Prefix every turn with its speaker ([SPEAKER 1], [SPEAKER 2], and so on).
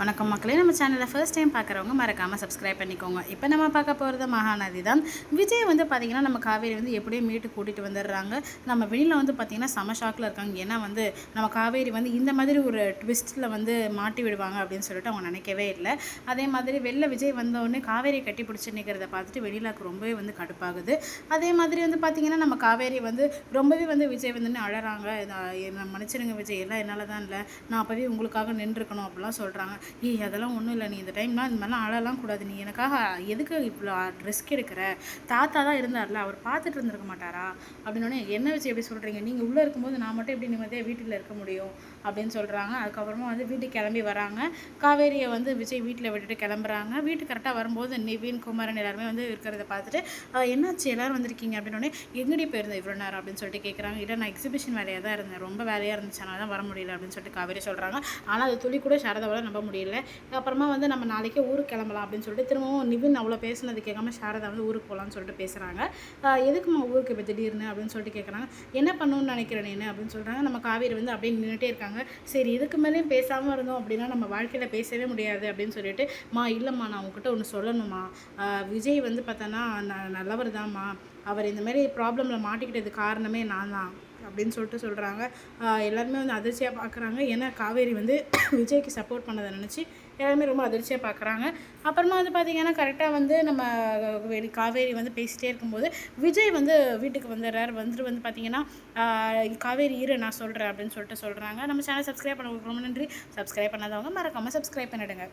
[SPEAKER 1] வணக்கம் மக்களே, நம்ம சேனலை ஃபர்ஸ்ட் டைம் பார்க்குறவங்க மறக்காமல் சப்ஸ்கிரைப் பண்ணிக்கோங்க. இப்போ நம்ம பார்க்க போகிறது மகாநதி தான். விஜய் வந்து பார்த்திங்கன்னா நம்ம காவேரி வந்து எப்படியும் மீட்டு கூட்டிகிட்டு வந்துடுறாங்க. நம்ம வெளியில் வந்து பார்த்திங்கன்னா செம ஷாக்கில் இருக்காங்க. ஏன்னா வந்து நம்ம காவேரி வந்து இந்த மாதிரி ஒரு ட்விஸ்ட்டில் வந்து மாட்டி விடுவாங்க அப்படின்னு சொல்லிட்டு அவங்க நினைக்கவே இல்லை. அதே மாதிரி வெளில விஜய் வந்தோடனே காவேரியை கட்டி பிடிச்சி நிற்கிறத பார்த்துட்டு வெளியிலாக்கு ரொம்பவே வந்து கடுப்பாகுது. அதே மாதிரி வந்து பார்த்திங்கன்னா நம்ம காவேரி வந்து ரொம்பவே வந்து விஜய் வந்து அழறாங்க. என்னை மன்னிச்சிடுங்க விஜய், எல்லாம் என்னால் தான் இல்லை, நான் அப்போவே உங்களுக்காக நின்றுருக்கணும் அப்படிலாம் சொல்கிறாங்க. அதெல்லாம் ஒன்றும் இல்லை, நீ இந்த டைம்லாம் இந்த மாதிரிலாம் அழலாம் கூடாது, நீ எனக்காக எதுக்கு இவ்வளோ ரிஸ்க் எடுக்கிற, தாத்தா தான் இருந்தார்ல, அவர் பார்த்துட்டு இருந்திருக்க மாட்டாரா அப்படின்னோடனே, என்ன வச்சு எப்படி சொல்கிறீங்க, நீங்கள் உள்ளே இருக்கும்போது நான் மட்டும் எப்படி நிம்மதியாக வீட்டில் இருக்க முடியும் அப்படின்னு சொல்கிறாங்க. அதுக்கப்புறமா வந்து வீட்டுக்கு கிளம்பி வராங்க. காவேரியை வந்து விஜய் வீட்டில் விட்டுட்டு கிளம்புறாங்க. வீட்டுக்கு கரெக்டாக வரும்போது நிவின், குமரன் எல்லாருமே வந்து இருக்கிறத பார்த்துட்டு என்னாச்சு எல்லோரும் வந்திருக்கீங்க அப்படின்னோடனே, எங்கடி போயிருந்தேன் இவ்வளோ நேரம் அப்படின்னு சொல்லிட்டு கேட்குறாங்க. இல்லை, நான் எக்ஸிபிஷன் வேலையாக தான் இருந்தேன், ரொம்ப வேலையாக இருந்துச்சு, அதனால தான் வர முடியல அப்படின்னு சொல்லிட்டு காவேரி சொல்கிறாங்க. ஆனால் அது துளி கூட சாரதாவால் நம்ப முடியல. அப்புறமா வந்து நம்ம நாளைக்கே ஊருக்கு கிளம்பலாம் அப்படின்னு சொல்லிட்டு திரும்பவும் நிவின் அவ்வளோ பேசுனது கேட்காம சாரதா வந்து ஊருக்கு போகலான்னு சொல்லிட்டு பேசுகிறாங்க. எதுக்குமா ஊருக்கு இப்போ திடீர்னு அப்படின்னு சொல்லிட்டு கேட்குறாங்க. என்ன பண்ணணும்னு நினைக்கிறேன் நீ அப்படின்னு சொல்கிறாங்க. நம்ம காவேரி வந்து அப்படியே நின்றுட்டே இருக்காங்க. சரி, இதுக்கு மேலேயும் பேசாமல் இருந்தோம் அப்படின்னா நம்ம வாழ்க்கையில் பேசவே முடியாது அப்படின்னு சொல்லிட்டு, இல்லைம்மா, நான் உங்ககிட்ட ஒன்று சொல்லணுமா, விஜய் வந்து பார்த்தோன்னா நல்லவர் தான்மா, அவர் இந்த மாதிரி ப்ராப்ளமில் மாட்டிக்கிட்டது காரணமே நான் தான் அப்படின்னு சொல்லிட்டு சொல்கிறாங்க. எல்லாருமே வந்து அதிர்ச்சியாக பார்க்குறாங்க. ஏன்னா காவேரி வந்து விஜய்க்கு சப்போர்ட் பண்ணதை நினச்சி எல்லாருமே ரொம்ப அதிர்ச்சியாக பார்க்குறாங்க. அப்புறமா வந்து பார்த்திங்கன்னா கரெக்டாக வந்து நம்ம காவேரி வந்து பேசிகிட்டே இருக்கும்போது விஜய் வந்து வீட்டுக்கு வந்துடுறாரு. வந்துட்டு வந்து பார்த்திங்கன்னா, காவேரி இரு நான் சொல்கிறேன் அப்படின்னு சொல்லிட்டு சொல்கிறாங்க. நம்ம சேனல் சப்ஸ்கிரைப் பண்ண ரொம்ப நன்றி. சப்ஸ்கிரைப் பண்ணாதவங்க மறக்காமல் சப்ஸ்கிரைப் பண்ணிவிடுங்க.